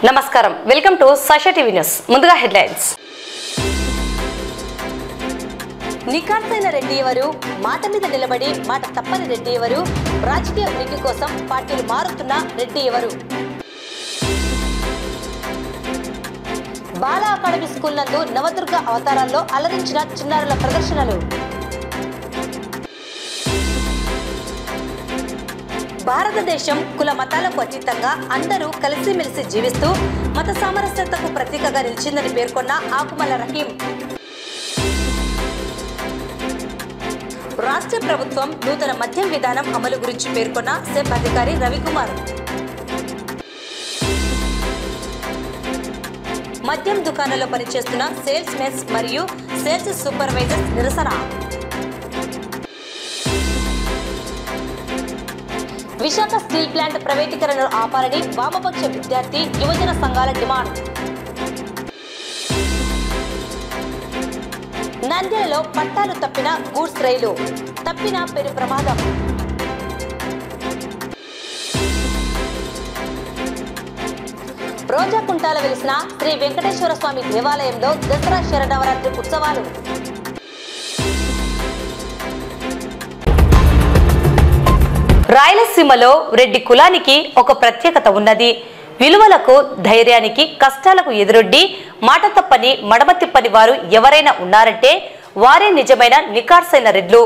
నమస్కారం welcome to Sasha TV news ముందుగా headlines నికార్సైన Reddy ఎవరు మాట మీద నిలబడి మాట తప్పని రెడ్డి ఎవరు రాజకీయ ఉనికి కోసం పార్టీలు మారుతున్న రెడ్డి ఎవరు బాల అకాడమీ స్కూల్ నందు నవదుర్గ అవతారాల్లో అలరించిన చిన్నారుల ప్రదర్శనలు భారతదేశం కుల మతాలకు అతీతంగా అందరూ కలిసిమెలిసి జీవిస్తూ మత సామరస్యతకు ప్రతీకగా నిలిచిందని పేర్కొన్న ఆకుమల రహీం. రాష్ట్ర ప్రభుత్వం నూతన మద్యం విధానం అమలు గురించి పేర్కొన్న సెబ్ అధికారి రవికుమార్. మద్యం దుకాణాల్లో పనిచేస్తున్న సేల్స్ మెన్స్ మరియు సేల్స్ సూపర్వైజర్స్ నిరసన. విశాఖ స్టీల్ ప్లాంట్ ప్రైవేటీకరణను ఆపాలని వామపక్ష విద్యార్థి యువజన సంఘాల డిమాండ్. నంద్యాలలో పట్టాలు తప్పిన గూడ్స్ రైలు తప్పిన పెను ప్రమాదం. రోజాకుంటాల వెలిసిన శ్రీ వెంకటేశ్వర స్వామి దేవాలయంలో దసరా శరన్నవరాత్రి ఉత్సవాలు. రాయలసీమలో రెడ్డి కులానికి ఒక ప్రత్యేకత ఉన్నది. విలువలకు, ధైర్యానికి, కష్టాలకు ఎదురొడ్డి మాట తప్పని మడమ తిప్పని వారు ఎవరైనా ఉన్నారంటే వారే నిజమైన నికార్సైన రెడ్లు.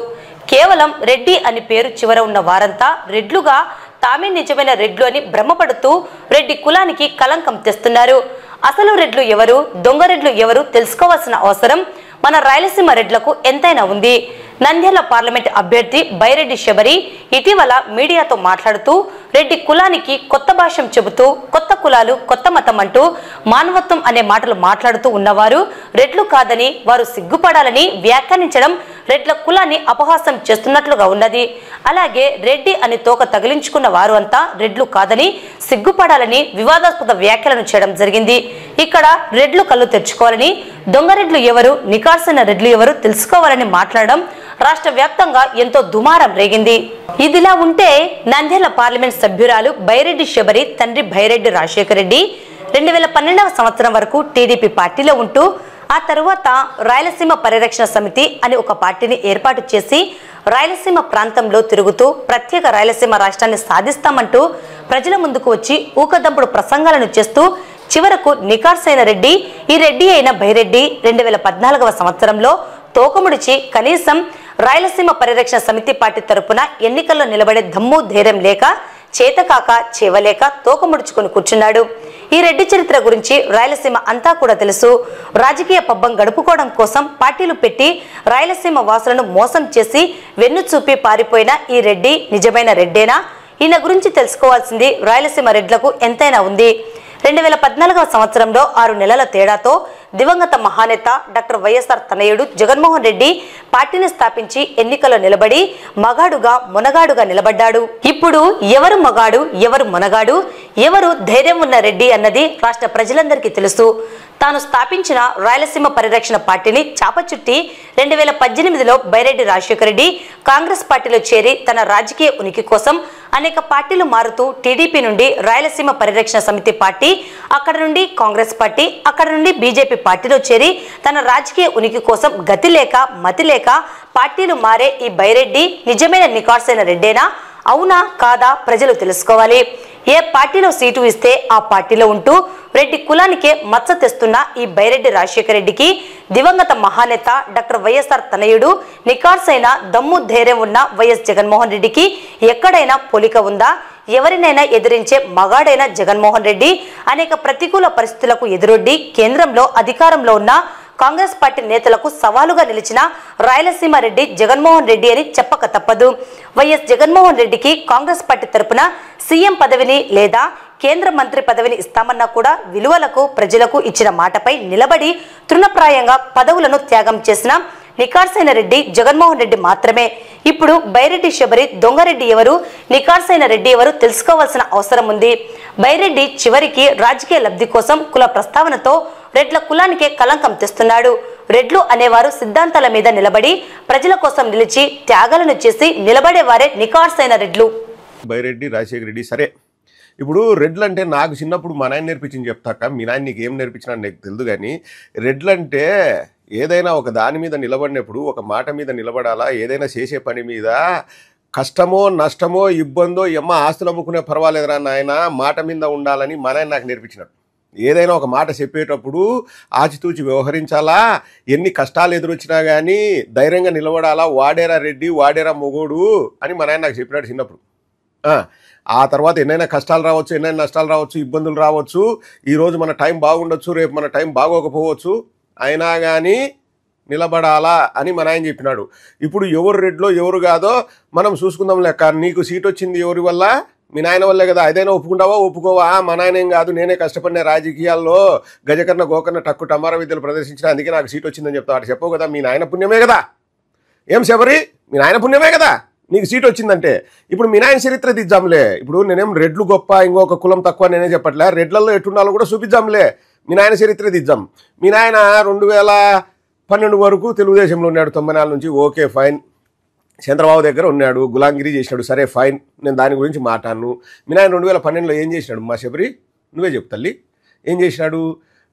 కేవలం రెడ్డి అని పేరు చివర ఉన్న వారంతా రెడ్లుగా తామే నిజమైన రెడ్లు అని భ్రమపడుతూ రెడ్డి కులానికి కలంకం తెస్తున్నారు. అసలు రెడ్లు ఎవరు, దొంగ రెడ్లు ఎవరు తెలుసుకోవాల్సిన అవసరం మన రాయలసీమ రెడ్లకు ఎంతైనా ఉంది. నంద్యాల పార్లమెంట్ అభ్యర్థి బైరెడ్డి శబరి ఇటీవల మీడియాతో మాట్లాడుతూ రెడ్డి కులానికి కొత్త భాష్యం చెబుతూ కొత్త కులాలు కొత్త మతం అంటూ మానవత్వం అనే మాటలు మాట్లాడుతూ ఉన్నవారు రెడ్లు కాదని వారు సిగ్గుపడాలని వ్యాఖ్యానించడం రెడ్ల కులాన్ని అపహాసం చేస్తున్నట్లుగా ఉన్నది. అలాగే రెడ్డి అని తోక తగిలించుకున్న వారు అంతా రెడ్లు కాదని సిగ్గుపడాలని వివాదాస్పద వ్యాఖ్యలను చేయడం జరిగింది. ఇక్కడ రెడ్లు కళ్ళు తెరుచుకోవాలని, దొంగ రెడ్లు ఎవరు, నికార్సైన రెడ్లు ఎవరు తెలుసుకోవాలని మాట్లాడడం రాష్ట్ర వ్యాప్తంగా ఎంతో దుమారం రేగింది. ఇదిలా ఉంటే నంద్యాల పార్లమెంట్ సభ్యురాలు బైరెడ్డి శబరి తండ్రి బైరెడ్డి రాజశేఖర రెడ్డి 2012వ సంవత్సరం వరకు టీడీపీ పార్టీలో ఉంటూ ఆ తరువాత రాయలసీమ పరిరక్షణ సమితి అని ఒక పార్టీని ఏర్పాటు చేసి రాయలసీమ ప్రాంతంలో తిరుగుతూ ప్రత్యేక రాయలసీమ రాష్ట్రాన్ని సాధిస్తామంటూ ప్రజల ముందుకు వచ్చి ఊకదంపుడు ప్రసంగాలను చేస్తూ చివరకు నికార్సైన రెడ్డి, ఈ రెడ్డి అయిన బైరెడ్డి 2014వ సంవత్సరంలో తోకముడిచి కనీసం రాయలసీమ పరిరక్షణ సమితి పార్టీ తరపున ఎన్నికల్లో నిలబడే దమ్ము ధైర్యం లేక, చేతకాక చేవలేక తోకముడుచుకుని కూర్చున్నాడు. ఈ రెడ్డి చరిత్ర గురించి రాయలసీమ అంతా కూడా తెలుసు. రాజకీయ పబ్బం గడుపుకోవడం కోసం పార్టీలు పెట్టి రాయలసీమ వాసులను మోసం చేసి వెన్ను చూపి పారిపోయిన ఈ రెడ్డి నిజమైన రెడ్డేనా? ఈయన గురించి తెలుసుకోవాల్సింది రాయలసీమ రెడ్లకు ఎంతైనా ఉంది. 2014వ సంవత్సరంలో 6 నెలల తేడాతో దివంగత మహానేత డాక్టర్ వైఎస్ఆర్ తనయుడు జగన్మోహన్ రెడ్డి పార్టీని స్థాపించి ఎన్నికల్లో నిలబడి మగాడుగా మొనగాడుగా నిలబడ్డాడు. ఇప్పుడు ఎవరు మగాడు, ఎవరు మొనగాడు, ఎవరు ధైర్యం ఉన్న రెడ్డి అన్నది రాష్ట్ర ప్రజలందరికీ తెలుసు. తాను స్థాపించిన రాయలసీమ పరిరక్షణ పార్టీని చాపచుట్టి 2018లో బైరెడ్డి రాజశేఖర రెడ్డి కాంగ్రెస్ పార్టీలో చేరి తన రాజకీయ ఉనికి కోసం అనేక పార్టీలు మారుతూ టీడీపీ నుండి రాయలసీమ పరిరక్షణ సమితి పార్టీ, అక్కడ నుండి కాంగ్రెస్ పార్టీ, అక్కడ నుండి బీజేపీ పార్టీలో చేరి తన రాజకీయ ఉనికి కోసం గతి లేక మతి లేక పార్టీలు మారే ఈ బైరెడ్డి నిజమైన నికార్సైన రెడ్డేనా? అవునా కాదా ప్రజలు తెలుసుకోవాలి. ఏ పార్టీలో సీటు ఇస్తే ఆ పార్టీలో ఉంటూ రెడ్డి కులానికే మచ్చ తెస్తున్న ఈ బైరెడ్డి రాజశేఖర రెడ్డికి దివంగత మహానేత డాక్టర్ వైఎస్ఆర్ తనయుడు నికార్సైన దమ్ము ధైర్యం ఉన్న వైఎస్ జగన్మోహన్ రెడ్డికి ఎక్కడైనా పోలిక ఉందా? ఎవరినైనా ఎదిరించే మగాడైన జగన్మోహన్ రెడ్డి అనేక ప్రతికూల పరిస్థితులకు ఎదురొడ్డి కేంద్రంలో అధికారంలో ఉన్న కాంగ్రెస్ పార్టీ నేతలకు సవాలుగా నిలిచిన రాయలసీమ రెడ్డి జగన్మోహన్ రెడ్డి అని చెప్పక తప్పదు. వైఎస్ జగన్మోహన్ రెడ్డికి కాంగ్రెస్ పార్టీ తరపున సీఎం పదవిని లేదా కేంద్ర మంత్రి పదవిని ఇస్తామన్నా కూడా విలువలకు, ప్రజలకు ఇచ్చిన మాటపై నిలబడి తృణప్రాయంగా పదవులను త్యాగం చేసిన నికార్సైన రెడ్డి జగన్మోహన్ రెడ్డి మాత్రమే. ఇప్పుడు బైరెడ్డి శబరి దొంగరెడ్డి ఎవరు, నికార్సైన రెడ్డి ఎవరు తెలుసుకోవాల్సిన అవసరం ఉంది. బైరెడ్డి చివరికి రాజకీయ లబ్ధి కోసం కుల ప్రస్తావనతో రెడ్ల కులానికే కలంకం తెస్తున్నాడు. రెడ్లు అనేవారు సిద్ధాంతాల మీద నిలబడి ప్రజల కోసం నిలిచి త్యాగాలను చేసి నిలబడేవారే నికార్సైన రెడ్లు. బైరెడ్డి రాజశేఖర రెడ్డి సరే ఇప్పుడు రెడ్లు అంటే నాకు చిన్నప్పుడు మా నాయన నేర్పించింది చెప్తాక, మీ నాయన నీకు ఏం నేర్పించినా నాకు తెలియదు. కానీ రెడ్లు అంటే ఏదైనా ఒక దాని మీద నిలబడినప్పుడు ఒక మాట మీద నిలబడాలా, ఏదైనా చేసే పని మీద కష్టమో నష్టమో ఇబ్బందో ఆస్తులు అమ్ముకునే పర్వాలేదురా నాయన, మాట మీద ఉండాలని మా నాయన నాకు నేర్పించినాడు. ఏదైనా ఒక మాట చెప్పేటప్పుడు ఆచితూచి వ్యవహరించాలా, ఎన్ని కష్టాలు ఎదురొచ్చినా కానీ ధైర్యంగా నిలబడాలా, వాడేరా రెడ్డి వాడేరా మొగోడు అని మా నాయన నాకు చెప్పినాడు చిన్నప్పుడు. ఆ తర్వాత ఎన్నైనా కష్టాలు రావచ్చు, ఎన్నైనా నష్టాలు రావచ్చు, ఇబ్బందులు రావచ్చు, ఈరోజు మన టైం బాగుండొచ్చు, రేపు మన టైం బాగోకపోవచ్చు, అయినా కానీ నిలబడాలా అని మా నాయన చెప్పినాడు. ఇప్పుడు ఎవరు రెడ్లో ఎవరు కాదో మనం చూసుకుందాం లెక్క. నీకు సీట్ వచ్చింది ఎవరి వల్ల? మీ నాయన వల్లే కదా. అదైనా ఒప్పుకుంటావా ఒప్పుకోవా? మా నాయన ఏం కాదు, నేనే కష్టపడిన రాజకీయాల్లో గజకర్ణ గోకర్ణ టక్కు టమార విద్యలు ప్రదర్శించిన, అందుకే నాకు సీట్ వచ్చిందని చెప్తావు. అటు చెప్పవు కదా, మీ నాయన పుణ్యమే కదా. ఏం శబరి, మీ నాయన పుణ్యమే కదా నీకు సీట్ వచ్చిందంటే. ఇప్పుడు మీ నాయన చరిత్ర దిద్దాంలే. ఇప్పుడు నేనేం రెడ్లు గొప్ప ఇంకొక కులం తక్కువ నేనే చెప్పట్లే, రెడ్లలో ఎట్టున్నాలో కూడా చూపిద్దాంలే. మీ నాయన చరిత్ర దిద్దాం. మీ నాయన 2012 వరకు తెలుగుదేశంలో ఉన్నాడు, 94 నుంచి. Okay fine. చంద్రబాబు దగ్గర ఉన్నాడు, గులాంగిరి చేసినాడు, సరే ఫైన్, నేను దాని గురించి మాట్లాడను. మీ నాయన 2012లో ఏం చేసినాడు మా శబరి? నువ్వే చెప్పు తల్లి. ఏం చేసినాడు?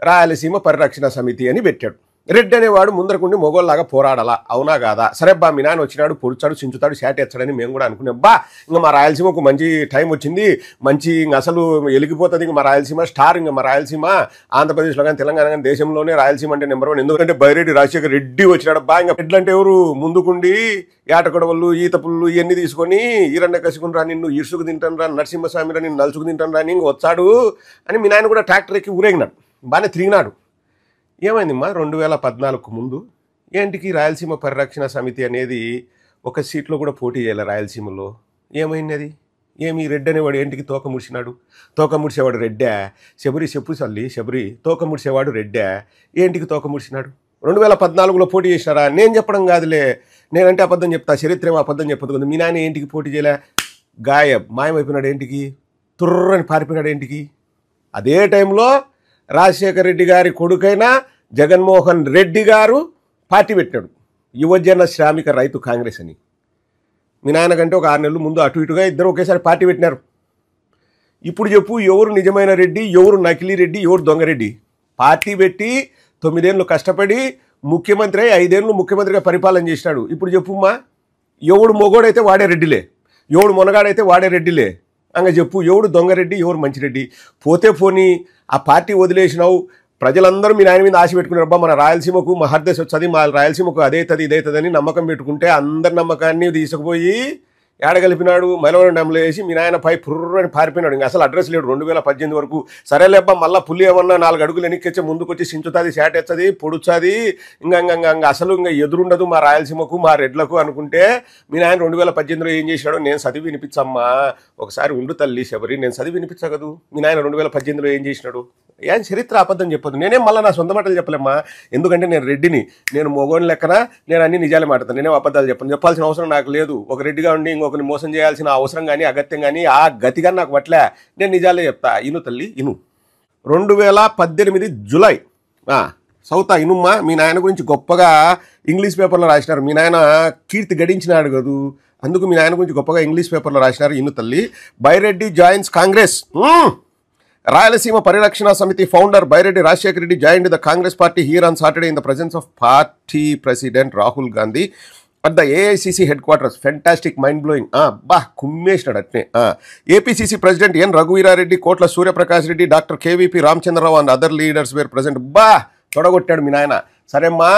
రాయలసీమ పరిరక్షణ సమితి అని పెట్టాడు. రెడ్డి అనేవాడు ముందరకుండి మొగోళ్ళలాగా పోరాడాలా, అవునా కాదా? సరే బా, మీ నాయన వచ్చినాడు, పొడుచాడు, చించుతాడు, శాట్ ఎచ్చాడని మేము కూడా అనుకున్నాం. బా, ఇంకా మా రాయలసీమకు మంచి టైం వచ్చింది, మంచి ఇంక అసలు వెలిగిపోతుంది ఇంక మా రాయలసీమ స్టార్. ఇంకా మా రాయలసీమ ఆంధ్రప్రదేశ్లో కానీ తెలంగాణ కానీ దేశంలోనే రాయలసీమ అంటే నెంబర్ 1. ఎందుకంటే బైరెడ్డి రాజశేఖర రెడ్డి వచ్చినాడు. బా, ఇంకా రెడ్లంటే ఎవరు? ముందుకుండి ఏటకొడవళ్ళు ఈత పుల్లు ఇవన్నీ తీసుకొని ఈరన్న కసుకుని రా, నిన్ను ఇరుసుకు తింటాను రా, నరసింహస్వామి రా, నిన్ను నలుచుకు తింటాను రా అని ఇంక వచ్చాడు అని మీ నాయన కూడా ట్రాక్టర్ ఎక్కి ఊరేగినాడు, బాగానే తిరిగినాడు. ఏమైందమ్మా 2014కు ముందు? ఏంటికి రాయలసీమ పరిరక్షణ సమితి అనేది ఒక సీట్లో కూడా పోటీ చేయాలి రాయలసీమలో? ఏమైంది అది? ఏమి రెడ్డి అనేవాడు ఏంటికి తోక ముడిచినాడు? తోక ముడిచేవాడు రెడ్డా? శబరి చెప్పు సల్లి, శబరి తోక ముడిచేవాడు రెడ్డా? ఏంటికి తోక ముడిచినాడు? 2014లో పోటీ చేసినారా? నేను చెప్పడం కాదులే, నేనంటే అబద్ధం చెప్తా, చరిత్ర ఏమో అబద్ధం చెప్పదు కదా. మీ నాయన ఏంటికి పోటీ చేయలే? గాయబ్, మాయమైపోయినాడు. ఏంటికి? తుర్రని పారిపోయినాడు. ఏంటికి? అదే టైంలో రాజశేఖర రెడ్డి గారి కొడుకైన జగన్మోహన్ రెడ్డి గారు పార్టీ పెట్టాడు, యువజన శ్రామిక రైతు కాంగ్రెస్ అని. మీ నాయన కంటే ఒక 6 నెలలు ముందు అటు ఇటుగా ఇద్దరు ఒకేసారి పార్టీ పెట్టినారు. ఇప్పుడు చెప్పు, ఎవరు నిజమైన రెడ్డి, ఎవరు నకిలీ రెడ్డి, ఎవరు దొంగరెడ్డి? పార్టీ పెట్టి 9 ఏళ్ళు కష్టపడి ముఖ్యమంత్రి అయి 5 ఏళ్ళు ముఖ్యమంత్రిగా పరిపాలన చేసినాడు. ఇప్పుడు చెప్పుమ్మా, ఎవడు మొగోడైతే వాడే రెడ్డిలే, ఎవడు మొనగాడైతే వాడే రెడ్డిలే. అంగ చెప్పు, ఎవడు దొంగరెడ్డి, ఎవరు మంచిరెడ్డి? పోతే పోనీ, ఆ పార్టీ వదిలేసినావు, ప్రజలందరూ మీ నాయన మీద ఆశ పెట్టుకున్నారు. అబ్బా, మన రాయలసీమకు మహర్దశ వచ్చేది, మా రాయలసీమకు అదైతుంది ఇదైతుంది అని నమ్మకం పెట్టుకుంటే అందరి నమ్మకాన్ని తీసుకుపోయి ఏడగలిపినాడు, మైలవరం డ్యాంలో వేసి మీ నాయన పై పుర్రని పారిపోయినాడు. ఇంకా అసలు అడ్రస్ లేడు 2018 వరకు. సరేలేబ్బా, మళ్ళీ పుల్లి ఏమన్నా 4 అడుగులు వెనక్కిచ్చే ముందుకొచ్చి సించుతుంది, శాట్ ఎచ్చది, పొడుస్తుంది, ఇంకా అసలు ఇంకా ఎదురుండదు మా రాయలసీమకు మా రెడ్లకు అనుకుంటే మీ నాయన 2018లో ఏం చేశాడో నేను చదివి వినిపించమ్మా. ఒకసారి ఉండు తల్లి శబరి, నేను చదివి వినిపించగదు. మీ నాయన 2018లో ఏం చేసినాడు? ఏం చరిత్ర అబద్ధం చెప్పదు. నేనేం మళ్ళీ నా సొంత మాటలు చెప్పలేమ్మా, ఎందుకంటే నేను రెడ్డిని, నేను మొగోని లెక్కన నేను అన్ని నిజాలే మాట్లాడతాను, నేనేం అబద్ధాలు చెప్పాల్సిన అవసరం నాకు లేదు. ఒక రెడ్డిగా ఉండి ఇంకొకరిని మోసం చేయాల్సిన అవసరం కానీ అగత్యం కానీ ఆ గతిగా నాకు పట్లే, నేను నిజాలే చెప్తా. ఇను తల్లి ఇను. 2018 జూలై సౌతా ఇనుమ్మా. మీ నాయన గురించి గొప్పగా ఇంగ్లీష్ పేపర్లో రాసినారు. మీ నాయన కీర్తి గడించినాడు కదూ, అందుకు మీ నాయన గురించి గొప్పగా ఇంగ్లీష్ పేపర్లో రాసినారు. ఇను తల్లి. Byreddy joins Congress. Rayalaseema Parirakshana Samiti founder Baireddy Rajshekar Reddy joined the Congress party here on Saturday in the presence of party president Rahul Gandhi at the AICC headquarters. Fantastic, mind-blowing. Kummeshnadu atne. APCC president N. Raghuveera Reddy, Kotla Surya Prakash Reddy, Dr. KVP Ramchandra Rao and other leaders were present. తొడగొట్టాడు మీ నాయన. సరేమ్మా,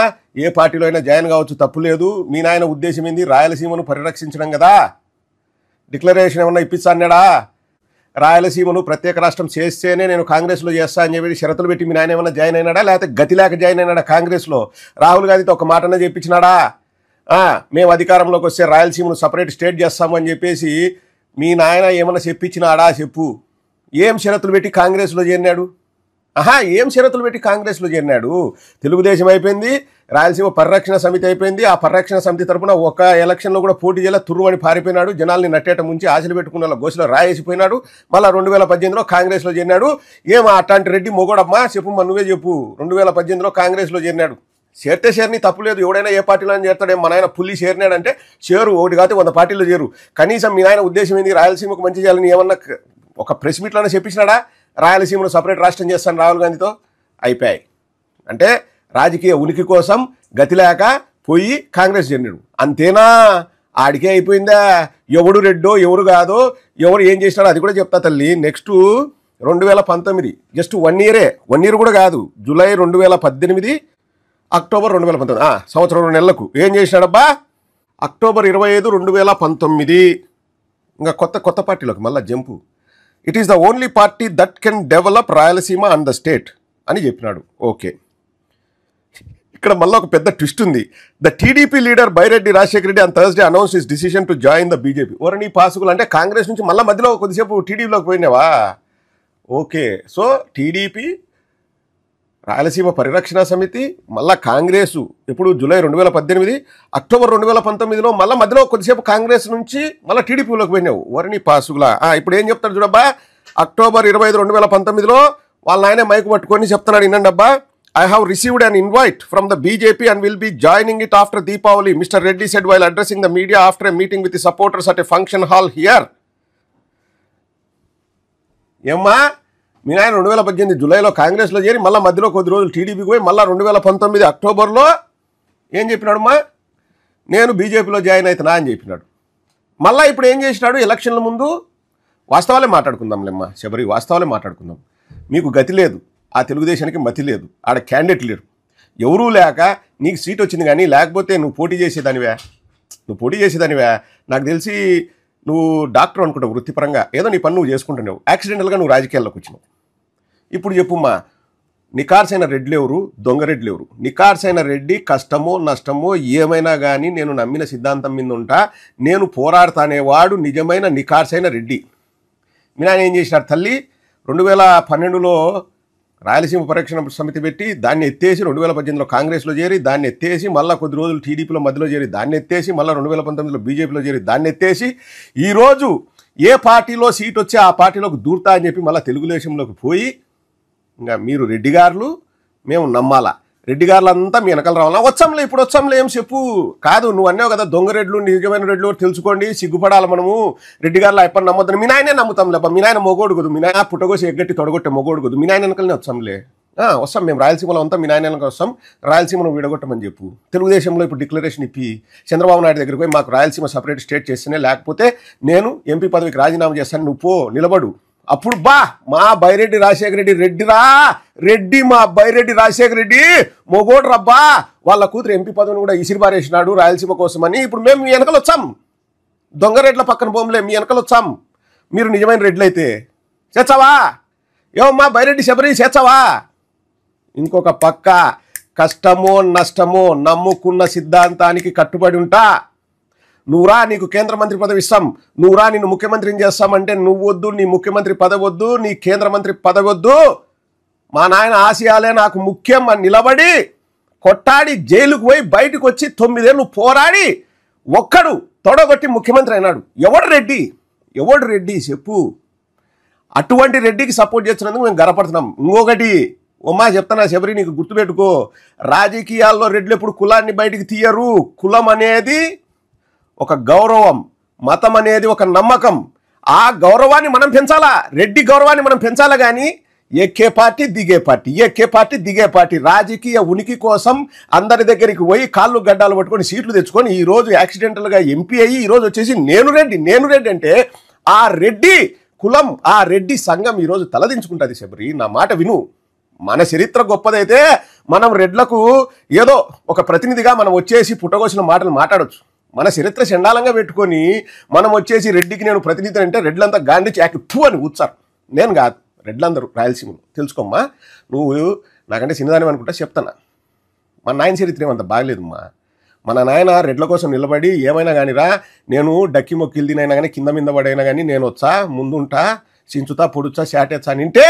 ఏ పార్టీలో అయినా join కావచ్చు, తప్పు లేదు. మీ నాయన ఉద్దేశం ఏంది? రాయలసీమను పరిరక్షించడం కదా. డిక్లరేషన్ ఏమన్నా ఇప్పిస్తాన్నాడా? రాయలసీమను ప్రత్యేక రాష్ట్రం చేస్తేనే నేను కాంగ్రెస్లో చేస్తా అని చెప్పి షరతులు పెట్టి మీ నాయన ఏమన్నా జాయిన్ అయినాడా, లేకపోతే గతి లేక జాయిన్ అయినాడా కాంగ్రెస్లో? రాహుల్ గాంధీతో ఒక మాటనే చెప్పించినాడా? మేము అధికారంలోకి వస్తే రాయలసీమను సపరేట్ స్టేట్ చేస్తామని చెప్పేసి మీ నాయన ఏమన్నా చెప్పించినాడా? చెప్పు. ఏం షరతులు పెట్టి కాంగ్రెస్లో చేరినాడు? ఏం షరతులు పెట్టి కాంగ్రెస్లో చేరినాడు? తెలుగుదేశం అయిపోయింది, రాయలసీమ పరిరక్షణ సమితి అయిపోయింది. ఆ పరిరక్షణ సమితి తరపున ఒక ఎలక్షన్లో కూడా పోటీ చేయాల, తుర్రుమని పారిపోయినాడు, జనాల్ని నట్టేట ముంచి ఆశలు పెట్టుకున్న గోసిలో రాయేసిపోయినాడు. మళ్ళీ 2018లో కాంగ్రెస్లో చేరినాడు. అట్లాంటి రెడ్డి మొగోడమ్మా? చెప్పు, నువ్వే చెప్పు. 2018లో కాంగ్రెస్లో చేరినాడు. చేరితే చేరని తప్పులేదు, ఎవడైనా ఏ పార్టీలో చేరుతాడే. మా నాయన పుల్లి చేరినాడంటే చేరు, ఒకటి కాదు 100 పార్టీలో చేరు. కనీసం మీ నాయన ఉద్దేశం ఏంది? రాయలసీమకు మంచి చేయాలని ఏమన్నా ఒక ప్రెస్ మీట్లోనే చెప్పించినాడా రాయలసీమను సపరేట్ రాష్ట్రం చేస్తాను రాహుల్ గాంధీతో? అయిపోయాయి. అంటే రాజకీయ ఉనికి కోసం గతి లేక పోయి కాంగ్రెస్ జెండాడు అంతేనా? ఆడికే అయిపోయిందా? ఎవడు రెడ్డో ఎవరు కాదో ఎవరు ఏం చేసినాడో అది కూడా చెప్తా తల్లి. నెక్స్ట్ 2019 జస్ట్ 1 ఇయరే, 1 ఇయర్ కూడా కాదు, జూలై 2018 అక్టోబర్ 2019 సంవత్సరం 2 నెలలకు ఏం చేసినాడబ్బా? అక్టోబర్ 25, 2019 ఇంకా కొత్త పార్టీలోకి మళ్ళీ jump. It is the only party that can develop Rayalaseema and the state అని చెప్పినాడు. ఓకే, ఇక్కడ మళ్ళీ ఒక పెద్ద ట్విస్ట్ ఉంది. The TDP leader Byreddy Rajasekhara Reddy on Thursday announce his decision to join the BJP. ఓరని పాసుకులు అంటే కాంగ్రెస్ నుంచి మళ్ళీ మధ్యలో కొద్దిసేపు టీడీపీలోకి పోయినావా? ఓకే, సో టీడీపీ, రాయలసీమ పరిరక్షణ సమితి, మళ్ళా కాంగ్రెసు ఎప్పుడు జూలై 2018, అక్టోబర్ 2019లో మళ్ళీ మధ్యలో కొద్దిసేపు కాంగ్రెస్ నుంచి మళ్ళీ టీడీపీలోకి పోయినావు. వరిని పాసుగులా. ఇప్పుడు ఏం చెప్తాడు చూడబ్బా, అక్టోబర్ 25, 2019లో వాళ్ళ ఆయనే మైకు పట్టుకొని చెప్తున్నాడు, వినండి అబ్బా. I have received an invite from the BJP and will be joining it after Deepavali, Mr. Reddy said while addressing the media after a meeting with the supporters at a function hall here. ఏమ్మా, మీ ఆయన 2018 జూలైలో కాంగ్రెస్లో చేరి మళ్ళీ మధ్యలో కొద్ది రోజులు టీడీపీకి పోయి మళ్ళీ 2019 అక్టోబర్లో ఏం చెప్పినాడుమ్మా, నేను బీజేపీలో జాయిన్ అవుతున్నా అని చెప్పినాడు. మళ్ళీ ఇప్పుడు ఏం చేసినాడు, ఎలక్షన్ల ముందు వాస్తవాలే మాట్లాడుకుందాంలేమ్మా శబరి, వాస్తవాలే మాట్లాడుకుందాం. మీకు గతి లేదు, ఆ తెలుగుదేశానికి మతి లేదు, ఆడ క్యాండిడేట్ లేరు, ఎవరూ లేక నీకు సీట్ వచ్చింది. కానీ లేకపోతే నువ్వు పోటీ చేసేదానివా నాకు తెలిసి నువ్వు డాక్టర్ అనుకుంటావు వృత్తిపరంగా, ఏదో నీ పని నువ్వు చేసుకుంటున్నావు, యాక్సిడెంటల్గా నువ్వు రాజకీయాల్లోకి వచ్చినావు. ఇప్పుడు చెప్పుమ్మా, నికార్సైన రెడ్లు ఎవరు, దొంగ రెడ్లు ఎవరు? నికార్సైన రెడ్డి కష్టమో నష్టమో ఏమైనా కానీ నేను నమ్మిన సిద్ధాంతం మీద ఉంటా, నేను పోరాడతానేవాడు నిజమైన నికార్సైన రెడ్డి. మీ నాయన ఏం చేసినాడు తల్లి, 2012లో రాయలసీమ పరిరక్షణ సమితి పెట్టి దాన్ని ఎత్తేసి 2018లో కాంగ్రెస్లో చేరి దాన్ని ఎత్తేసి మళ్ళీ కొద్ది రోజులు టీడీపీలో మధ్యలో చేరి దాన్ని ఎత్తేసి మళ్ళీ 2019లో బీజేపీలో చేరి దాన్ని ఎత్తేసి ఈరోజు ఏ పార్టీలో సీట్ వచ్చి ఆ పార్టీలోకి దూరుతా అని చెప్పి మళ్ళీ తెలుగుదేశంలోకి పోయి ఇంకా మీరు రెడ్డి గారులు మేము నమ్మాలా, రెడ్డి గారులంతా మీ వెనకాల రావాలా, వచ్చంలే ఇప్పుడు వచ్చంలే ఏం చెప్పు. కాదు నువ్వు అన్నావు కదా దొంగ రెడ్లు నిజమైన రెడ్లు తెలుసుకోండి, సిగ్గుపడాలి మనము, రెడ్డి గారులు ఎప్పుడు నమ్మొద్దని. మీ నాయనే నమ్ముతాం లేప, మీ నాయన మొగోడు కుదు, మీ నాయన పుట్టగోసి ఎగ్గట్టి తొడగొట్టే మొగోడు కుదు, మీ నాయన వెనకలనే వచ్చాంలే, వస్తాం మేము రాయలసీమలో అంతా మీ నాయన వెనక వస్తాం, రాయలసీమను విడగొట్టమని చెప్పు. తెలుగుదేశంలో ఇప్పుడు డిక్లరేషన్ ఇప్పి చంద్రబాబు నాయుడు దగ్గరికి పోయి మాకు రాయలసీమ సపరేట్ స్టేట్ చేస్తేనే, లేకపోతే నేను ఎంపీ పదవికి రాజీనామా చేస్తాను, నువ్వు పో నిలబడు. అప్పుడు బా మా బైరెడ్డి రాజశేఖర రెడ్డి రెడ్డిరా, రెడ్డి మా బైరెడ్డి రాజశేఖర రెడ్డి మొగోడు రబ్బా, వాళ్ళ కూతురు ఎంపీ పదవిని కూడా ఇసిరిపారేసినాడు రాయలసీమ కోసమని. ఇప్పుడు మేము మీ వెనకలు వచ్చాం, దొంగ రెడ్ల పక్కన పోంలే, మీ వెనకలు వచ్చాం. మీరు నిజమైన రెడ్లు అయితే చేర్చావా? ఏమమ్మా బైరెడ్డి శబరి చేర్చావా? ఇంకొక పక్క కష్టమో నష్టమో నమ్ముకున్న సిద్ధాంతానికి కట్టుబడి ఉంటా. నువ్వురా నీకు కేంద్ర మంత్రి పదవి ఇస్తాం, నువ్వురా నిన్ను ముఖ్యమంత్రిని చేస్తామంటే నువ్వు వద్దు, నీ ముఖ్యమంత్రి పదవి వద్దు, నీ కేంద్ర మంత్రి పదవి వద్దు, మా నాయన ఆశయాలే నాకు ముఖ్యం అని నిలబడి కొట్టాడి జైలుకు పోయి బయటకు వచ్చి 9 ఏళ్ళు పోరాడి ఒక్కడు తొడగొట్టి ముఖ్యమంత్రి అయినాడు. ఎవడు రెడ్డి చెప్పు? అటువంటి రెడ్డికి సపోర్ట్ చేస్తున్నందుకు మేము గర్వపడుతున్నాం. ఇంకొకటి ఉమ్మా చెప్తానా శబరి, నీకు గుర్తుపెట్టుకో, రాజకీయాల్లో రెడ్లు ఎప్పుడు కులాన్ని బయటికి తీయరు. కులం అనేది ఒక గౌరవం, మతం అనేది ఒక నమ్మకం. ఆ గౌరవాన్ని మనం పెంచాలా, రెడ్డి గౌరవాన్ని మనం పెంచాలా. కానీ ఎక్కే పార్టీ దిగే పార్టీ రాజకీయ ఉనికి కోసం అందరి దగ్గరికి పోయి కాళ్ళు గడ్డాలు పట్టుకొని సీట్లు తెచ్చుకొని ఈరోజు యాక్సిడెంటల్గా ఎంపీ అయ్యి ఈరోజు వచ్చేసి నేను రెడ్డి అంటే ఆ రెడ్డి కులం, ఆ రెడ్డి సంఘం ఈరోజు తలదించుకుంటుంది. శబరి నా మాట విను, మన చరిత్ర గొప్పదైతే మనం రెడ్లకు ఏదో ఒక ప్రతినిధిగా మనం వచ్చేసి పుట్టగోసిన మాటలు మాట్లాడొచ్చు. మన చరిత్ర చండాలంగా పెట్టుకొని మనం వచ్చేసి రెడ్డికి నేను ప్రతినిధి అంటే రెడ్లంతా గాంధీ చాకి టూ అని కూర్చారు. నేను కాదు, రెడ్లందరూ రాయలసీమను తెలుసుకోమ్మా. నువ్వు నాకంటే చిన్నదాని అనుకుంటా చెప్తానా, మన నాయన చరిత్ర ఏమంత బాగలేదమ్మా. మన నాయన రెడ్ల కోసం నిలబడి ఏమైనా కానీరా, నేను డక్కి మొక్కిలు తినైనా కానీ కింద మీద పడైనా కానీ నేను వచ్చా ముందుంటా, చించుతా పొడుచా శాటేచ్చా అని అంటే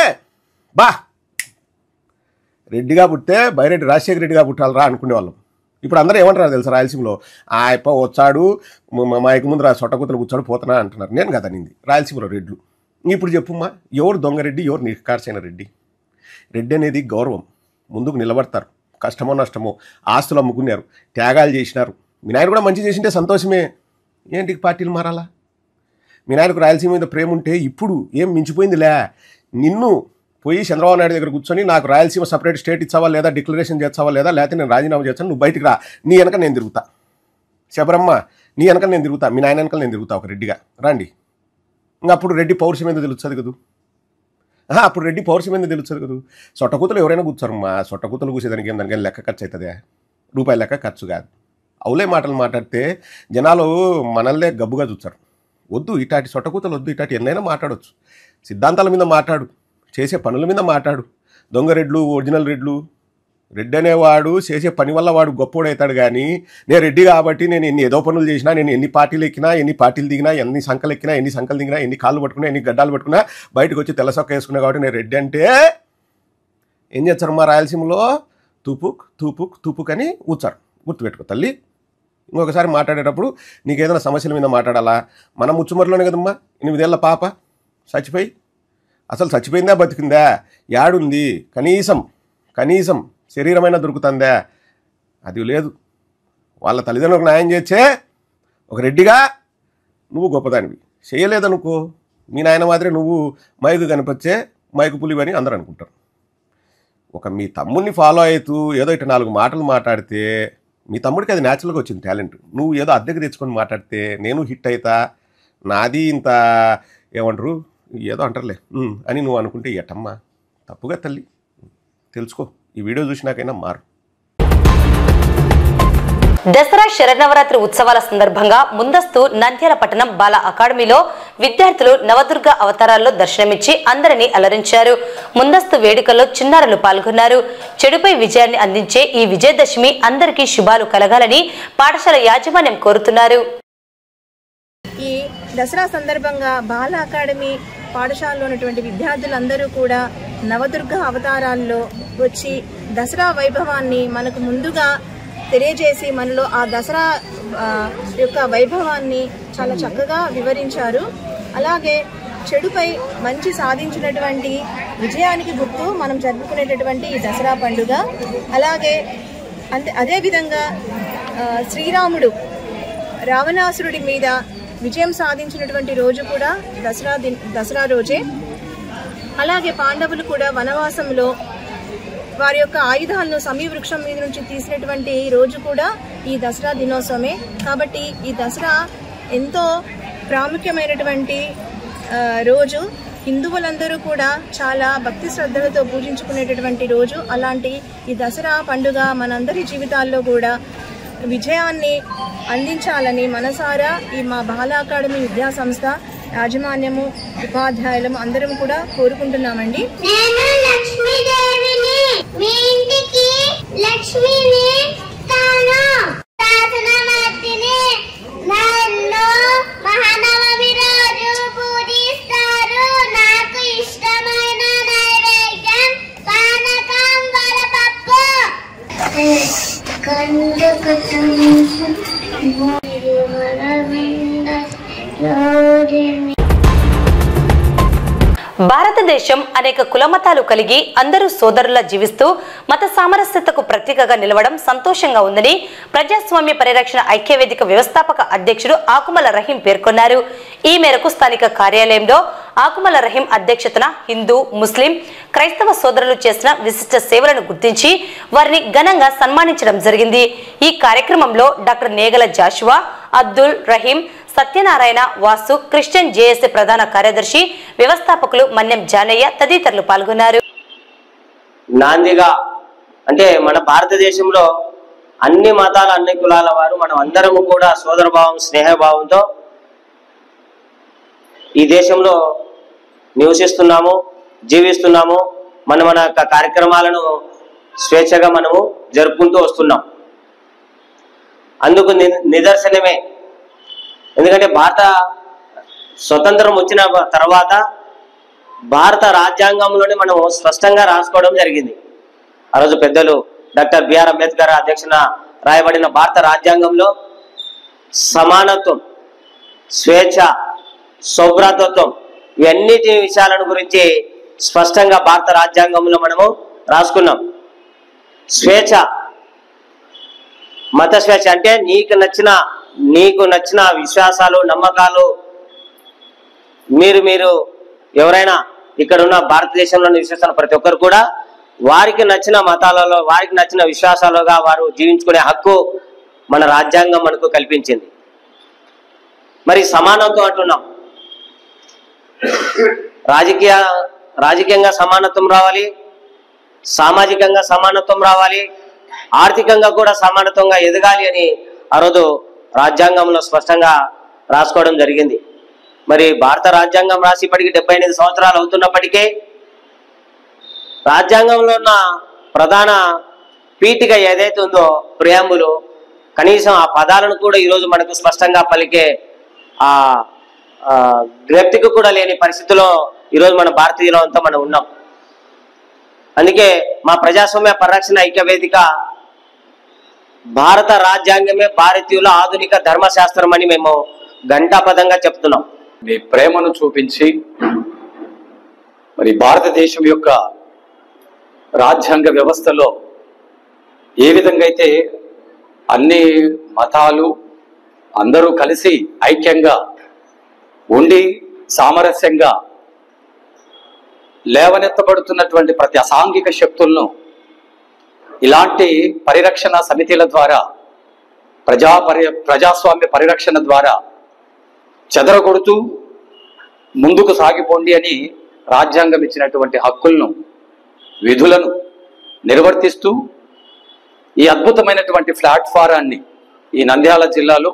బా రెడ్డిగా పుట్టే బైరెడ్డి రాజశేఖర రెడ్డిగా పుట్టాలరా అనుకునేవాళ్ళం. ఇప్పుడు అందరూ ఏమంటారు తెలుసా రాయలసీమలో, ఆ అప్ప వచ్చాడు మాయకు ముందు సొట్టకూతలు కూర్చోడు పోతున్నా అంటున్నారు. నేను కదా నింది రాయలసీమలో రెడ్లు. ఇప్పుడు చెప్పుమ్మా, ఎవరు దొంగరెడ్డి, ఎవరు నికార్సైన రెడ్డి? రెడ్డి అనేది గౌరవం, ముందుకు నిలబడతారు, కష్టమో నష్టమో ఆస్తులు అమ్ముకున్నారు, త్యాగాలు చేసినారు. మీ నాయన కూడా మంచి చేసింటే సంతోషమే. ఏంటి పార్టీలు మారాలా? మీ నాయనకు రాయలసీమ మీద ప్రేమ ఉంటే ఇప్పుడు ఏం మించిపోయిందిలే. నిన్ను పోయి చంద్రబాబు నాయుడు దగ్గర కూర్చొని నాకు రాయలసీమ సపరేట్ స్టేట్ ఇచ్చావా లేదా, డిక్లరేషన్ చేస్తావా లేదా, లేకపోతే నేను రాజీనామా చేస్తాను, నువ్వు బయటికి రా, నీ వెనక నేను తిరుగుతా, శబరమ్మ నీ వెనక నేను తిరుగుతా, మీ నాయన వెనకలు నేను తిరుగుతా ఒక రెడ్డిగా రండి. ఇంకా అప్పుడు రెడ్డి పౌరుషం మీద తెలుస్తుంది కదా, అప్పుడు రెడ్డి పౌరుషం మీద తెలుస్తుంది కదా. సొట్టకూతలు ఎవరైనా కూర్చోరమ్మా, సొట్టకూతలు కూర్చేదానికి దానికి లెక్క ఖర్చు అవుతుందే, రూపాయల లెక్క ఖర్చు కాదు. అవులే మాటలు మాట్లాడితే జనాలు మనల్నే గబ్బుగా చూస్తారు. వద్దు ఇటాటి సొట్టకూతలు వద్దు, ఇటాటి ఎన్నైనా మాట్లాడవచ్చు. సిద్ధాంతాల మీద మాట్లాడు, చేసే పనుల మీద మాట్లాడు. దొంగ రెడ్లు ఒరిజినల్ రెడ్లు, రెడ్డి అనేవాడు చేసే పని వల్ల వాడు గొప్పోడవుతాడు. కానీ నేను రెడ్డి కాబట్టి నేను ఎన్ని ఏదో పనులు చేసినా, నేను ఎన్ని పార్టీలు ఎక్కినా, ఎన్ని పార్టీలు దిగినా, ఎన్ని సంకలు ఎక్కినా, ఎన్ని సంకలు దిగినా, ఎన్ని కాళ్ళు పట్టుకున్నా, ఎన్ని గడ్డాలు పట్టుకున్నా, బయటకు వచ్చి తెల్ల సొక్క వేసుకున్నా కాబట్టి నేను రెడ్డి అంటే ఏం చేస్తారు మా రాయలసీమలో? తూపుక్ తూపుక్ తూపుక్ అని కూర్చారు. గుర్తుపెట్టుకో తల్లి. ఇంకొకసారి మాట్లాడేటప్పుడు నీకు ఏదైనా సమస్యల మీద మాట్లాడాలా? మనం ముచ్చుమరిలోనే కదమ్మా 8 ఏళ్ల పాప చచ్చిపోయి, అసలు చచ్చిపోయిందా బతికిందా, యాడుంది, కనీసం శరీరమైనా దొరుకుతుందా? అది లేదు. వాళ్ళ తల్లిదండ్రులకు న్యాయం చేసే ఒక రెడ్డిగా నువ్వు గొప్పదానివి. చేయలేదనుకో మీ నాయన మాదిరి నువ్వు మైకు కనిపించే మైకు పులివని అందరూ అనుకుంటారు. ఒక మీ తమ్ముడిని ఫాలో అవుతూ ఏదో ఇటు 4 మాటలు మాట్లాడితే మీ తమ్ముడికి అది న్యాచురల్గా వచ్చింది టాలెంట్. నువ్వు ఏదో అద్దెకి తెచ్చుకొని మాట్లాడితే నేను హిట్ అవుతా, నాది ఇంత ఏమంటారు ఏదో అంటారులే అని నువ్వు అనుకుంటే ఎట్టమ్మా? తప్పుగా తల్లి, తెలుసుకో. ఈ వీడియో చూసినాకైనా మారు. దసరా శరన్నవరాత్రి ఉత్సవాల సందర్భంగా ముందస్తు నంద్యాల పట్టణం బాల అకాడమీలో విద్యార్థులు నవదుర్గ అవతారాల్లో దర్శనమిచ్చి అందరినీ అలరించారు. ముందస్తు వేడుకల్లో చిన్నారులు పాల్గొన్నారు. చెడుపై విజయాన్ని అందించే ఈ విజయదశమి అందరికీ శుభాలు కలగాలని పాఠశాల యాజమాన్యం కోరుతున్నారు. ఈ దసరా సందర్భంగా బాల అకాడమీ పాఠశాలలో ఉన్నటువంటి విద్యార్థులందరూ కూడా నవదుర్గ అవతారాల్లో వచ్చి దసరా వైభవాన్ని మనకు ముందుగా తెలియజేసి మనలో ఆ దసరా యొక్క వైభవాన్ని చాలా చక్కగా వివరించారు. అలాగే చెడుపై మంచి సాధించినటువంటి విజయానికి గుర్తు మనం జరుపుకునేటటువంటి ఈ దసరా పండుగ. అలాగే అదేవిధంగా శ్రీరాముడు రావణాసురుడి మీద విజయం సాధించినటువంటి రోజు కూడా దసరా రోజే. అలాగే పాండవులు కూడా వనవాసంలో వారి యొక్క ఆయుధాలను సమీవృక్షం మీద నుంచి తీసినటువంటి రోజు కూడా ఈ దసరా దినోత్సవమే. కాబట్టి ఈ దసరా ఎంతో ప్రాముఖ్యమైనటువంటి రోజు. హిందువులందరూ కూడా చాలా భక్తి శ్రద్ధలతో పూజించుకునేటటువంటి రోజు. అలాంటి ఈ దసరా పండుగ మనందరి జీవితాల్లో కూడా విజయాన్ని అందించాలని మనసారా ఈ మా బాల అకాడమీ విద్యా సంస్థ యాజమాన్యము ఉపాధ్యాయులము అందరం కూడా కోరుకుంటున్నామండి. భారతదేశం అనేక కులమతాలు కలిగి అందరూ సోదరులా జీవిస్తూ మత సామరస్యతకు ప్రతీకగా నిలవడం సంతోషంగా ఉందని ప్రజాస్వామ్య పరిరక్షణ ఐక్యవేదిక వ్యవస్థాపక అధ్యక్షుడు ఆకుమల రహీం పేర్కొన్నారు. ఈ మేరకు స్థానిక కార్యాలయంలో ఆకుమల రహీం అధ్యక్షతన హిందూ, ముస్లిం, క్రైస్తవ సోదరులు చేసిన విశిష్ట సేవలను గుర్తించి వారిని ఘనంగా సన్మానించడం జరిగింది. ఈ కార్యక్రమంలో doctor Negala Joshua, Abdul Rahim, Satyanarayana, Vasu, Christian JAC ప్రధాన కార్యదర్శి, వ్యవస్థాపకులు మన్యం జానయ్య తదితరులు పాల్గొన్నారు. నాందిగా అంటే మన భారతదేశంలో అన్ని మతాల అన్ని కులాల వారు మనం అందరము కూడా సోదరభావం స్నేహభావంతో ఈ దేశంలో నివసిస్తున్నాము, జీవిస్తున్నాము. మన కార్యక్రమాలను స్వేచ్ఛగా మనము జరుపుకుంటూ వస్తున్నాం. అందుకు నిదర్శనమే. ఎందుకంటే భారత స్వతంత్రం వచ్చిన తర్వాత భారత రాజ్యాంగంలోనే మనం స్పష్టంగా రాసుకోవడం జరిగింది. ఆ రోజు పెద్దలు డాక్టర్ బిఆర్ అంబేద్కర్ అధ్యక్షన రాయబడిన భారత రాజ్యాంగంలో సమానత్వం, స్వేచ్ఛ, సౌభ్రాతత్వం ఇవన్నిటి విషయాలను గురించి స్పష్టంగా భారత రాజ్యాంగంలో మనము రాసుకున్నాం. స్వేచ్ఛ, మత స్వేచ్ఛ అంటే నీకు నచ్చిన విశ్వాసాలు, నమ్మకాలు మీరు ఎవరైనా ఇక్కడ ఉన్న భారతదేశంలో నివసిస్తున్న ప్రతి ఒక్కరు కూడా వారికి నచ్చిన మతాలలో వారికి నచ్చిన విశ్వాసాలుగా వారు జీవించుకునే హక్కు మన రాజ్యాంగం మనకు కల్పించింది. మరి సమానత్వం అంటున్నాం. రాజకీయంగా సమానత్వం రావాలి, సామాజికంగా సమానత్వం రావాలి, ఆర్థికంగా కూడా సమానత్వంగా ఎదగాలి అని ఆ రోజు రాజ్యాంగంలో స్పష్టంగా రాసుకోవడం జరిగింది. మరి భారత రాజ్యాంగం రాసి ఇప్పటికి 78 సంవత్సరాలు అవుతున్నప్పటికీ రాజ్యాంగంలో ఉన్న ప్రధాన పీఠిక ఏదైతే ఉందో ప్రియాంబులు, కనీసం ఆ పదాలను కూడా ఈరోజు మనకు స్పష్టంగా పలికే ఆ వ్యక్తికి కూడా లేని పరిస్థితిలో ఈరోజు మన భారతీయులు అంతా మనం ఉన్నాం. అందుకే మా ప్రజాస్వామ్య పరిరక్షణ ఐక్య వేదిక భారత రాజ్యాంగమే భారతీయుల ఆధునిక ధర్మశాస్త్రం అని మేము ఘంటాపదంగా చెప్తున్నాం. మీ ప్రేమను చూపించి మరి భారతదేశం యొక్క రాజ్యాంగ వ్యవస్థలో ఏ విధంగా అయితే అన్ని మతాలు అందరూ కలిసి ఐక్యంగా ఉండి సామరస్యంగా లేవనెత్తబడుతున్నటువంటి ప్రతి అసాంఘిక శక్తులను ఇలాంటి పరిరక్షణ సమితిల ద్వారా ప్రజాస్వామ్య పరిరక్షణ ద్వారా చెదరగొడుతూ ముందుకు సాగిపోండి అని రాజ్యాంగం ఇచ్చినటువంటి హక్కులను విధులను నిర్వర్తిస్తూ ఈ అద్భుతమైనటువంటి ప్లాట్ఫారాన్ని ఈ నంద్యాల జిల్లాలో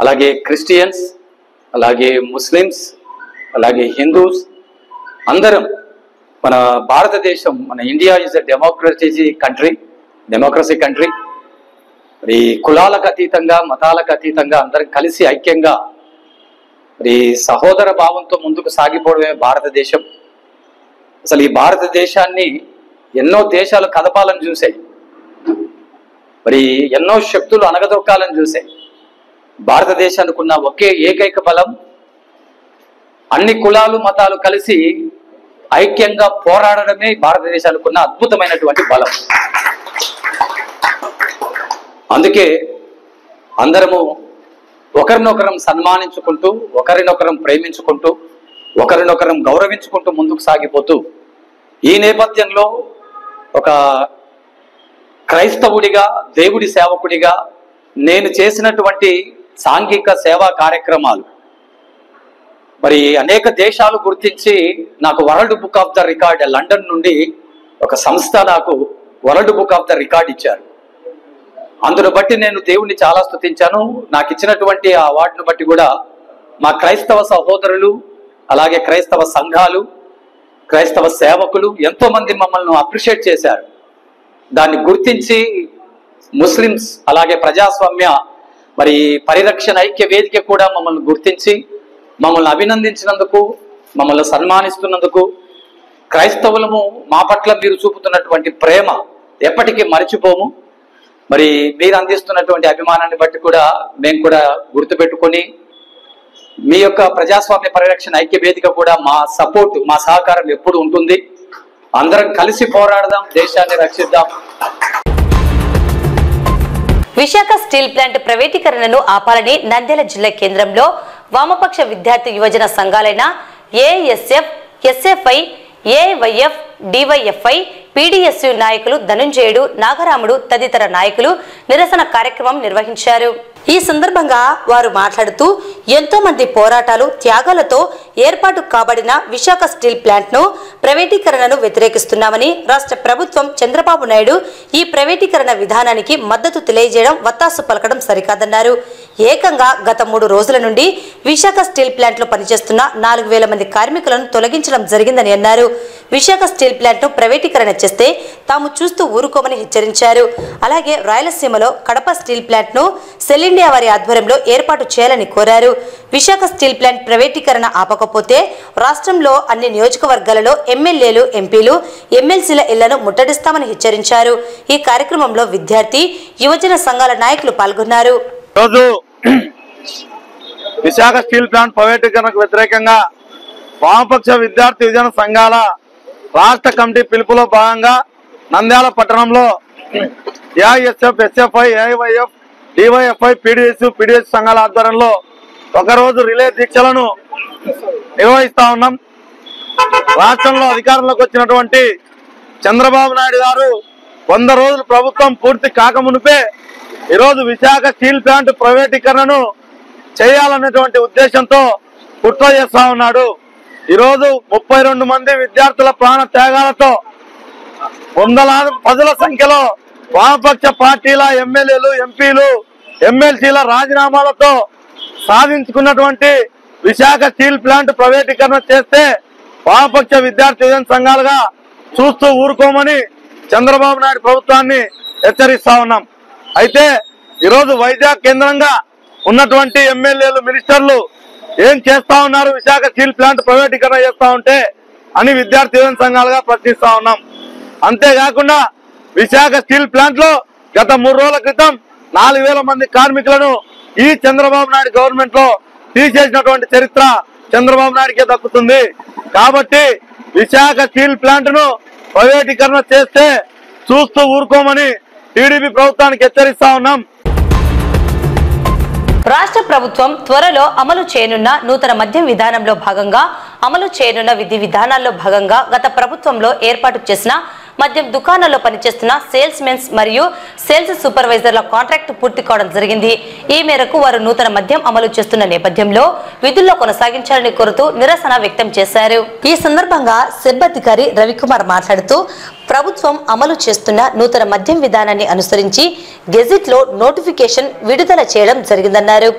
అలాగే క్రిస్టియన్స్, అలాగే ముస్లిమ్స్, అలాగే హిందూస్ అందరం మన భారతదేశం, మన India is a democracy country. మరి కులాలకు అతీతంగా మతాలకు అతీతంగా అందరం కలిసి ఐక్యంగా మరి సహోదర భావంతో ముందుకు సాగిపోవడమే భారతదేశం. అసలు ఈ భారతదేశాన్ని ఎన్నో దేశాలు కదపాలని చూసాయి, మరి ఎన్నో శక్తులు అణగదొక్కాలని చూసాయి. భారతదేశానికి ఉన్న ఒకే ఏకైక బలం అన్ని కులాలు మతాలు కలిసి ఐక్యంగా పోరాడడమే భారతదేశానికి ఉన్న అద్భుతమైనటువంటి బలం. అందుకే అందరము ఒకరినొకరం సన్మానించుకుంటూ, ఒకరినొకరం ప్రేమించుకుంటూ, ఒకరినొకరం గౌరవించుకుంటూ ముందుకు సాగిపోతూ ఈ నేపథ్యంలో ఒక క్రైస్తవుడిగా, దేవుడి సేవకుడిగా నేను చేసినటువంటి సాంఘిక సేవా కార్యక్రమాలు మరి అనేక దేశాలు గుర్తించి నాకు world book of the record London నుండి ఒక సంస్థ నాకు world book of the record ఇచ్చారు. అందును బట్టి నేను దేవుణ్ణి చాలా స్తుతించాను. నాకు ఇచ్చినటువంటి ఆ అవార్డును బట్టి కూడా మా క్రైస్తవ సహోదరులు, అలాగే క్రైస్తవ సంఘాలు, క్రైస్తవ సేవకులు ఎంతో మంది మమ్మల్ని అప్రిషియేట్ చేశారు. దాన్ని గుర్తించి ముస్లిమ్స్ అలాగే ప్రజాస్వామ్య మరి పరిరక్షణ ఐక్య వేదిక కూడా మమ్మల్ని గుర్తించి మమ్మల్ని అభినందించినందుకు, మమ్మల్ని సన్మానిస్తున్నందుకు, క్రైస్తవులము మా పట్ల మీరు చూపుతున్నటువంటి ప్రేమ ఎప్పటికీ మర్చిపోము. మరి మీరు అందిస్తున్నటువంటి అభిమానాన్ని బట్టి కూడా మేము కూడా గుర్తుపెట్టుకొని మీ యొక్క ప్రజాస్వామ్య పరిరక్షణ ఐక్య వేదిక కూడా మా సపోర్ట్, మా సహకారం ఎప్పుడు ఉంటుంది. అందరం కలిసి పోరాడదాం, దేశాన్ని రక్షిద్దాం. విశాఖ స్టీల్ ప్లాంట్ ప్రైవేటీకరణను ఆపాలని నంద్యాల జిల్లా కేంద్రంలో వామపక్ష విద్యార్థి యువజన సంఘాలైన ASF, SFI, AYF, DYFI, PDSU నాయకులు ధనుంజయుడు, నాగరాముడు తదితర నాయకులు నిరసన కార్యక్రమం నిర్వహించారు. ఈ సందర్భంగా వారు మాట్లాడుతూ ఎంతో మంది పోరాటాలు, త్యాగాలతో ఏర్పాటు కాబడిన విశాఖ స్టీల్ ప్లాంట్ ను ప్రైవేటీకరణను వ్యతిరేకిస్తున్నామని, రాష్ట్ర ప్రభుత్వం చంద్రబాబు నాయుడు ఈ ప్రైవేటీకరణ విధానానికి మద్దతు తెలియజేయడం, వత్తాసు పలకడం సరికాదన్నారు. ఏకంగా గత 3 రోజుల నుండి విశాఖ స్టీల్ ప్లాంట్ లో పనిచేస్తున్న 4000 మంది కార్మికులను తొలగించడం జరిగిందని అన్నారు. విశాఖ స్టీల్ ప్లాంట్ ను ప్రైవేటీకరణ చేస్తే తాము చూస్తూ ఊరుకోమని హెచ్చరించారు. అలాగే రాయలసీమలో కడప స్టీల్ ప్లాంట్ ను సెల్ ఇండియా వారి ఆధ్వర్యంలో ఏర్పాటు చేయాలని కోరారు. విశాఖ స్టీల్ ప్లాంట్ ప్రైవేటీకరణ ఆపకపోతే రాష్ట్రంలో అన్ని నియోజకవర్గాలలో ఎమ్మెల్యేలు, ఎంపీలు, ఎమ్మెల్సీల ఇళ్లను ముట్టడిస్తామని హెచ్చరించారు. ఈ కార్యక్రమంలో విద్యార్థి, యువజన సంఘాల నాయకులు పాల్గొన్నారు. విశాఖ స్టీల్ ప్లాంట్ ప్రైవేటీకరణకు వ్యతిరేకంగా వామపక్ష విద్యార్థి యువజన సంఘాల రాష్ట్ర కమిటీ పిలుపులో భాగంగా నంద్యాల పట్టణంలో AISF, SFI, AYF, DYFI, PDS సంఘాల ఆధ్వర్యంలో ఒకరోజు రిలే దీక్షలను నిర్వహిస్తా ఉన్నాం. రాష్ట్రంలో అధికారంలోకి వచ్చినటువంటి చంద్రబాబు నాయుడు గారు 100 రోజులు ప్రభుత్వం పూర్తి కాకమునిపే ఈరోజు విశాఖ స్టీల్ ప్లాంట్ ప్రైవేటీకరణను చేయాలన్నటువంటి ఉద్దేశంతో కుట్ర చేస్తా ఉన్నాడు. ఈరోజు 32 మంది విద్యార్థుల ప్రాణ త్యాగాలతో వందలాది పదుల సంఖ్యలో వామపక్ష పార్టీల ఎమ్మెల్యేలు, ఎంపీలు, ఎమ్మెల్సీల రాజీనామాలతో సాధించుకున్నటువంటి విశాఖ స్టీల్ ప్లాంట్ ప్రైవేటీకరణ చేస్తే వామపక్ష విద్యార్థి యూనియన్ సంఘాలుగా చూస్తూ ఊరుకోమని చంద్రబాబు నాయుడు ప్రభుత్వాన్ని హెచ్చరిస్తా ఉన్నాం. అయితే ఈరోజు వైజాగ్ కేంద్రంగా ఉన్నటువంటి ఎమ్మెల్యేలు, మినిస్టర్లు ఏం చేస్తా ఉన్నారు, విశాఖ స్టీల్ ప్లాంట్ ప్రైవేటీకరణ చేస్తా ఉంటే అని విద్యార్థి యూనియన్ సంఘాలుగా ప్రశ్నిస్తా ఉన్నాం. అంతేకాకుండా విశాఖ స్టీల్ ప్లాంట్ లో గత 3 రోజుల క్రితం 4,000 మంది కార్మికులను ఈ చంద్రబాబు నాయుడు గవర్నమెంట్ లో తీసేసినటువంటి చరిత్ర చంద్రబాబు నాయుడికే దక్కుతుంది. కాబట్టి విశాఖ స్టీల్ ప్లాంట్ ను ప్రైవేటీకరణ చేస్తే చూస్తూ ఊరుకోమని టీడీపీ ప్రభుత్వానికి హెచ్చరిస్తా ఉన్నాం. రాష్ట్ర ప్రభుత్వం త్వరలో అమలు చేయనున్న నూతన మద్యం విధానంలో భాగంగా అమలు చేయనున్న విధి విధానాల్లో భాగంగా గత ప్రభుత్వంలో ఏర్పాటు చేసిన మద్యం దుకాణాల్లో పనిచేస్తున్న సేల్స్ మెన్స్ మరియు సేల్స్ సూపర్వైజర్ల కాంట్రాక్ట్ పూర్తి కావడం జరిగింది. ఈ మేరకు వారు నూతన మద్యం అమలు చేస్తున్న నేపథ్యంలో విధుల్లో కొనసాగించాలని కోరుతూ నిరసన వ్యక్తం చేశారు. ఈ సందర్భంగా సెబ్ అధికారి రవికుమార్ మాట్లాడుతూ ప్రభుత్వం అమలు చేస్తున్న నూతన మద్యం విధానాన్ని అనుసరించి గెజిట్ లో నోటిఫికేషన్ విడుదల చేయడం జరిగిందన్నారు.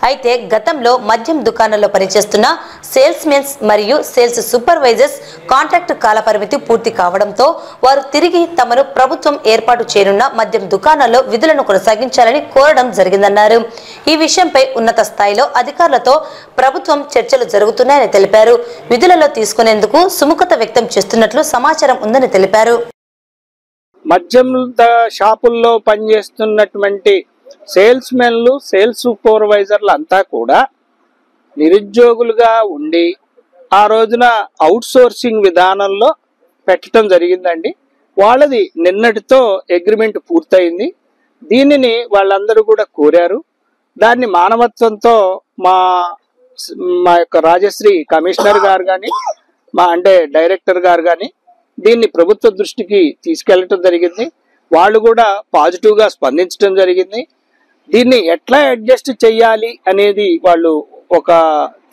అయితే గతంలో మద్యం దుకాణాల్లో పనిచేస్తున్న సేల్స్ మెన్స్ మరియు సేల్స్ సూపర్వైజర్స్ కాంట్రాక్ట్ కాలపరిమితి పూర్తి కావడంతో వారు తిరిగి తమను ప్రభుత్వం ఏర్పాటు చేయనున్న మద్యం దుకాణాల్లో విధులను కొనసాగించాలని కోరడం జరిగిందన్నారు. ఈ విషయంపై ఉన్నత స్థాయిలో అధికారులతో ప్రభుత్వం చర్చలు జరుగుతున్నాయని తెలిపారు. విధులలో తీసుకునేందుకు సుముఖత వ్యక్తం చేస్తున్నట్లు సమాచారం ఉందని తెలిపారు. మద్యం షాపుల్లో పనిచేస్తున్నటువంటి సేల్స్ మెన్లు, సేల్స్ సూపర్వైజర్లు అంతా కూడా నిరుద్యోగులుగా ఉండి ఆ రోజున అవుట్ సోర్సింగ్ విధానంలో పెట్టడం జరిగిందండి. వాళ్ళది నిన్నటితో అగ్రిమెంట్ పూర్తయింది. దీనిని వాళ్ళందరూ కూడా కోరారు. దాన్ని మానవత్వంతో మా యొక్క రాజశ్రీ కమిషనర్ గారు కానీ, అంటే డైరెక్టర్ గారు కానీ దీన్ని ప్రభుత్వ దృష్టికి తీసుకెళ్లటం జరిగింది. వాళ్ళు కూడా పాజిటివ్గా స్పందించడం జరిగింది. దీన్ని ఎట్లా అడ్జస్ట్ చెయ్యాలి అనేది వాళ్ళు ఒక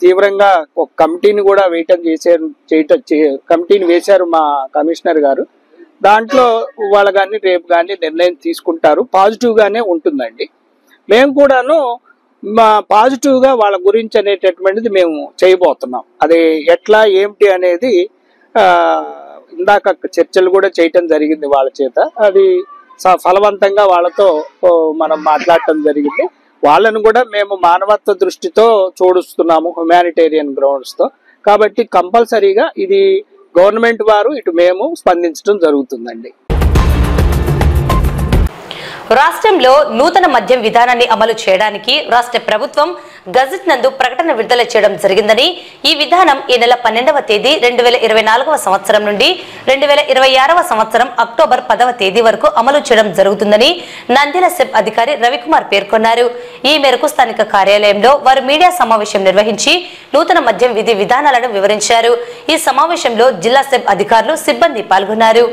తీవ్రంగా ఒక కమిటీని కూడా కమిటీని వేశారు మా కమిషనర్ గారు. దాంట్లో వాళ్ళు కానీ రేపు కానీ నిర్ణయం తీసుకుంటారు. పాజిటివ్గానే ఉంటుందండి. మేము కూడాను మా పాజిటివ్గా వాళ్ళ గురించి అనేటటువంటిది మేము చేయబోతున్నాం. అది ఎట్లా ఏమిటి అనేది ఇందాక చర్చలు కూడా చేయటం జరిగింది వాళ్ళ చేత. అది ఫలవంతంగా వాళ్ళతో మనం మాట్లాడటం జరిగింది. వాళ్ళను కూడా మేము మానవత్వ దృష్టితో చూడుస్తున్నాము, హ్యుమానిటేరియన్ గ్రౌండ్స్ తో. కాబట్టి కంపల్సరీగా ఇది గవర్నమెంట్ వారు ఇటు మేము స్పందించడం జరుగుతుందండి. రాష్ట్రంలో నూతన మద్యం విధానాన్ని అమలు చేయడానికి రాష్ట్ర ప్రభుత్వం గజెట్ నందు ప్రకటన విడుదల చేయడం జరిగిందని, ఈ విధానం ఈ నెల 12వ తేదీ 2024వ సంవత్సరం నుండి 2026వ సంవత్సరం అక్టోబర్ 10వ తేదీ వరకు అమలు చేయడం జరుగుతుందని నంద్యాల సెబ్ అధికారి రవికుమార్ పేర్కొన్నారు. ఈ మేరకు స్థానిక కార్యాలయంలో వారు మీడియా సమావేశం నిర్వహించి నూతన మద్యం విధి విధానాలను వివరించారు. ఈ సమావేశంలో జిల్లా సెబ్ అధికారులు, సిబ్బంది పాల్గొన్నారు.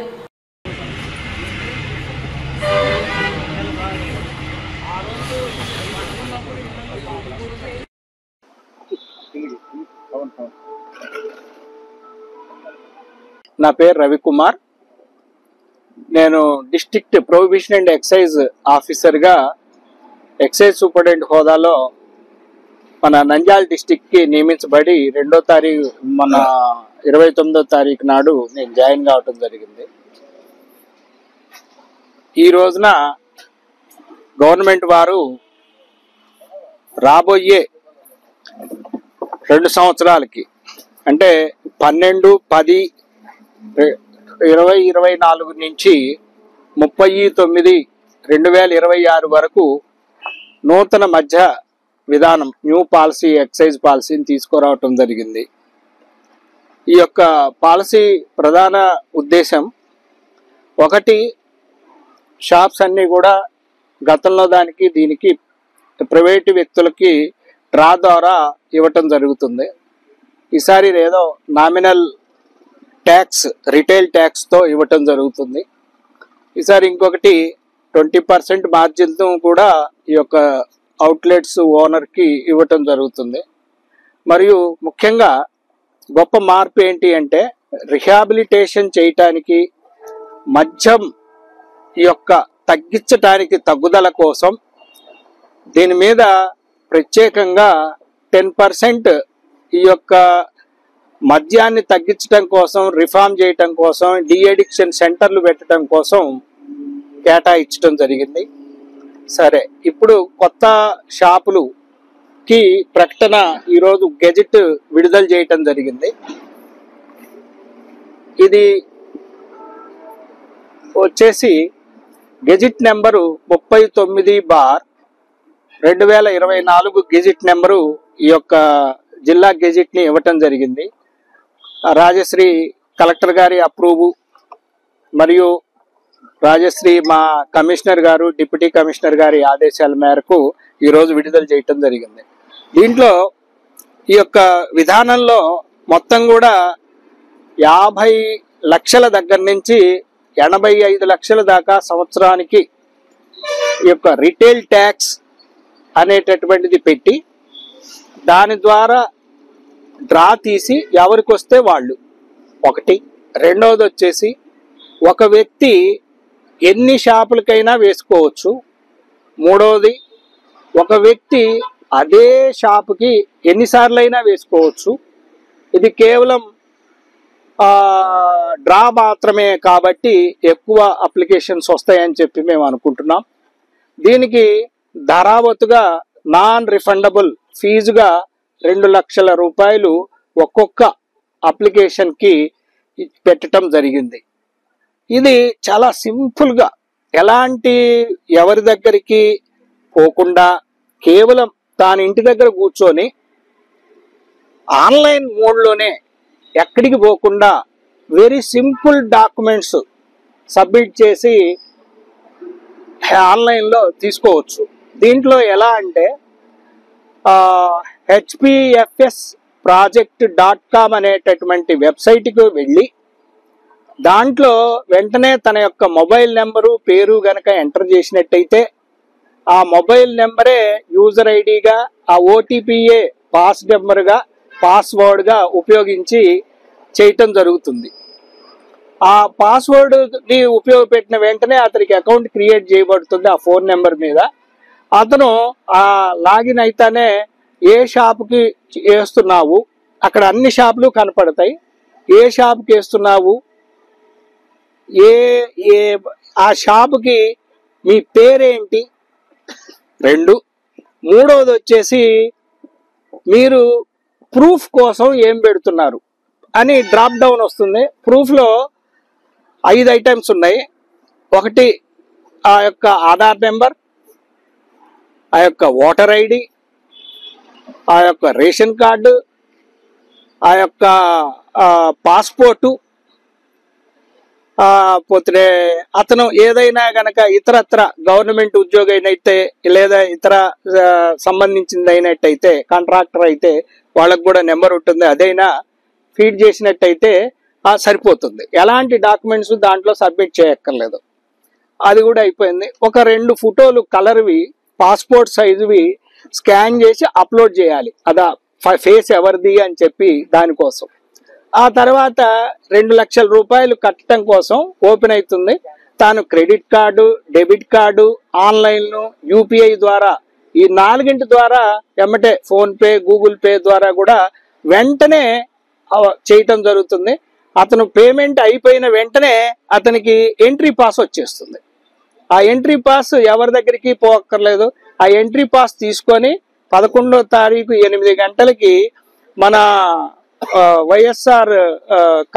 నా పేరు రవికుమార్. నేను డిస్ట్రిక్ట్ ప్రొహిబిషన్ అండ్ ఎక్సైజ్ ఆఫీసర్గా ఎక్సైజ్ సూపరింటెండెంట్ హోదాలో మన నంద్యాల డిస్ట్రిక్ట్కి నియమించబడి 2వ తారీఖు మన 29వ తారీఖు నాడు నేను జాయిన్ కావటం జరిగింది. ఈ రోజున గవర్నమెంట్ వారు రాబోయే 2 సంవత్సరాలకి అంటే 12/10/2024 నుంచి 30/9/2026 వరకు నూతన మధ్య విధానం, న్యూ పాలసీ, ఎక్సైజ్ పాలసీని తీసుకురావటం జరిగింది. ఈ యొక్క పాలసీ ప్రధాన ఉద్దేశం ఒకటి, షాప్స్ అన్నీ కూడా గతంలో దానికి దీనికి ప్రైవేటు వ్యక్తులకి డ్రా ద్వారా ఇవ్వటం జరుగుతుంది. ఈసారి ఏదో నామినల్ ట్యాక్స్, రిటైల్ ట్యాక్స్తో ఇవ్వటం జరుగుతుంది. ఈసారి ఇంకొకటి 20% మార్జిన్తో కూడా ఈ యొక్క అవుట్లెట్స్ ఓనర్కి ఇవ్వటం జరుగుతుంది. మరియు ముఖ్యంగా గొప్ప మార్పు ఏంటి అంటే రిహాబిలిటేషన్ చేయటానికి, మద్యం ఈ యొక్క తగ్గించటానికి తగ్గుదల కోసం దీని మీద ప్రత్యేకంగా 10% ఈ యొక్క మద్యాన్ని తగ్గించడం కోసం, రిఫార్మ్ చేయటం కోసం, డీఅడిక్షన్ సెంటర్లు పెట్టడం కోసం కేటాయించడం జరిగింది. సరే, ఇప్పుడు కొత్త షాపులుకి ప్రకటన ఈరోజు గెజెట్ విడుదల చేయటం జరిగింది. ఇది వచ్చేసి గెజిట్ నెంబరు 39/2024 గెజిట్ నెంబరు ఈ యొక్క జిల్లా గెజిట్ ని ఇవ్వటం జరిగింది. రాజశ్రీ కలెక్టర్ గారి అప్రూవ్ మరియు రాజశ్రీ మా కమిషనర్ గారు, డిప్యూటీ కమిషనర్ గారి ఆదేశాల మేరకు ఈరోజు విడుదల చేయటం జరిగింది. దీంట్లో ఈ యొక్క విధానంలో మొత్తం కూడా 50 లక్షల దగ్గర నుంచి 85 లక్షల దాకా సంవత్సరానికి ఈ యొక్క రిటైల్ ట్యాక్స్ అనేటటువంటిది పెట్టి దాని ద్వారా డ్రా తీసి ఎవరికి వస్తే వాళ్ళు ఒకటి. రెండవది వచ్చేసి ఒక వ్యక్తి ఎన్ని షాపులకైనా వేసుకోవచ్చు. మూడవది ఒక వ్యక్తి అదే షాపుకి ఎన్నిసార్లైనా వేసుకోవచ్చు. ఇది కేవలం డ్రా మాత్రమే కాబట్టి ఎక్కువ అప్లికేషన్స్ వస్తాయని చెప్పి మేము అనుకుంటున్నాం. దీనికి ధరావతుగా నాన్ రిఫండబుల్ ఫీజుగా 2 లక్షల రూపాయలు ఒక్కొక్క అప్లికేషన్కి పెట్టడం జరిగింది. ఇది చాలా సింపుల్గా, ఎలాంటి ఎవరి దగ్గరికి పోకుండా కేవలం తాను ఇంటి దగ్గర కూర్చొని ఆన్లైన్ మోడ్లోనే ఎక్కడికి పోకుండా వెరీ సింపుల్ డాక్యుమెంట్స్ సబ్మిట్ చేసి ఆన్లైన్లో తీసుకోవచ్చు. దీంట్లో ఎలా అంటే hpfsproject.com అనేటటువంటి వెబ్సైట్కి వెళ్ళి దాంట్లో వెంటనే తన యొక్క మొబైల్ నెంబరు, పేరు గనక ఎంటర్ చేసినట్టయితే ఆ మొబైల్ నెంబరే యూజర్ ఐడిగా, ఆ ఓటీపీఏ పాస్ నెంబర్గా, పాస్వర్డ్గా ఉపయోగించి చేయటం జరుగుతుంది. ఆ పాస్వర్డ్ని ఉపయోగపెట్టిన వెంటనే అతనికి అకౌంట్ క్రియేట్ చేయబడుతుంది ఆ ఫోన్ నెంబర్ మీద. అతను ఆ లాగిన్ అయితేనే ఏ షాపుకి వేస్తున్నావు, అక్కడ అన్ని షాపులు కనపడతాయి. ఏ షాపుకి వేస్తున్నావు, ఆ షాపుకి మీ పేరేంటి, 2. మూడవది వచ్చేసి మీరు ప్రూఫ్ కోసం ఏం పెడుతున్నారు అని డ్రాప్ డౌన్ వస్తుంది. ప్రూఫ్లో 5 ఐటమ్స్ ఉన్నాయి. ఒకటి ఆ యొక్క ఆధార్ నెంబర్, ఆ యొక్క ఓటర్ ఐడి, ఆ యొక్క రేషన్ కార్డు, ఆ యొక్క పాస్పోర్టు, పోతే అతను ఏదైనా గనక ఇతరత్ర గవర్నమెంట్ ఉద్యోగి అయినైతే లేదా ఇతర సంబంధించింది అయినట్టయితే, కాంట్రాక్టర్ అయితే వాళ్ళకు కూడా నెంబర్ ఉంటుంది, అదైనా ఫీడ్ చేసినట్టయితే సరిపోతుంది. ఎలాంటి డాక్యుమెంట్స్ దాంట్లో సబ్మిట్ చేయక్కర్లేదు. అది కూడా అయిపోయింది. ఒక 2 ఫోటోలు కలర్వి పాస్పోర్ట్ సైజువి స్కాన్ చేసి అప్లోడ్ చేయాలి. అదా ఫేస్ ఎవరిది అని చెప్పి దానికోసం. ఆ తర్వాత 2 లక్షల రూపాయలు కట్టడం కోసం ఓపెన్ అవుతుంది. తాను credit card, debit card, online, UPI ద్వారా ఈ 4 ద్వారా ఎమ్మటే ఫోన్పే, గూగుల్ పే ద్వారా కూడా వెంటనే చేయటం జరుగుతుంది. అతను పేమెంట్ అయిపోయిన వెంటనే అతనికి ఎంట్రీ పాస్ వచ్చేస్తుంది. ఆ ఎంట్రీ పాస్ ఎవరి దగ్గరికి పోక్కర్లేదు. ఆ ఎంట్రీ పాస్ తీసుకొని 11వ తారీఖు 8 గంటలకి మన వైఎస్ఆర్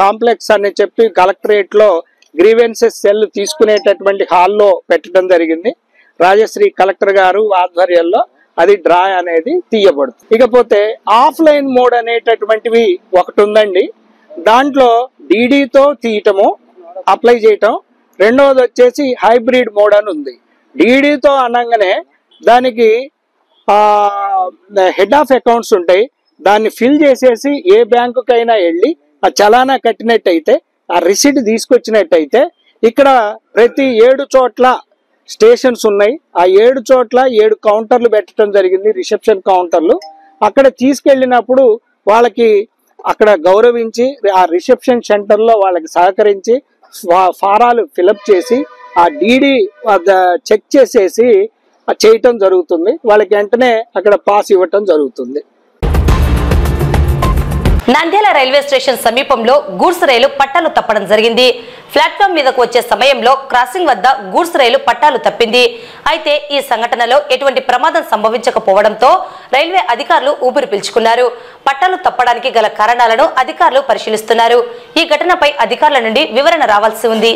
కాంప్లెక్స్ అని చెప్పి కలెక్టరేట్ లో గ్రీవెన్సెస్ సెల్ తీసుకునేటటువంటి హాల్లో పెట్టడం జరిగింది. రాజశ్రీ కలెక్టర్ గారు ఆధ్వర్యంలో అది డ్రా అనేది తీయబడుతుంది. ఇకపోతే ఆఫ్లైన్ మోడ్ అనేటటువంటివి ఒకటి ఉందండి. దాంట్లో డీడీతో తీయటము, అప్లై చేయటం. రెండవది వచ్చేసి హైబ్రిడ్ మోడ్ అని ఉంది. డీడీతో అనగానే దానికి హెడ్ ఆఫ్ అకౌంట్స్ ఉంటాయి. దాన్ని ఫిల్ చేసేసి ఏ బ్యాంకుకైనా వెళ్ళి ఆ చలానా కట్టినట్టయితే ఆ రిసిట్ తీసుకొచ్చినట్టయితే ఇక్కడ ప్రతి 7 చోట్ల స్టేషన్స్ ఉన్నాయి. ఆ 7 చోట్ల 7 కౌంటర్లు పెట్టడం జరిగింది, రిసెప్షన్ కౌంటర్లు. అక్కడ తీసుకెళ్ళినప్పుడు వాళ్ళకి అక్కడ గౌరవించి ఆ రిసెప్షన్ సెంటర్లో వాళ్ళకి సహకరించి ఫారాలు ఫిలప్ చేసి ఆ డీడీ చెక్ చేసేసి చేయటం జరుగుతుంది. వాళ్ళకి వెంటనే అక్కడ పాస్ ఇవ్వటం జరుగుతుంది. నంద్యాల రైల్వే స్టేషన్ సమీపంలో గూడ్స్ రైలు పట్టాలు తప్పడం జరిగింది. ప్లాట్ఫామ్ మీదకు వచ్చే సమయంలో క్రాసింగ్ వద్ద గూడ్స్ రైలు పట్టాలు తప్పింది. అయితే ఈ సంఘటనలో ఎటువంటి ప్రమాదం సంభవించకపోవడంతో రైల్వే అధికారులు ఊపిరి పీల్చుకున్నారు. పట్టాలు తప్పడానికి గల కారణాలను అధికారులు పరిశీలిస్తున్నారు. ఈ ఘటనపై అధికారుల నుండి వివరణ రావాల్సి ఉంది.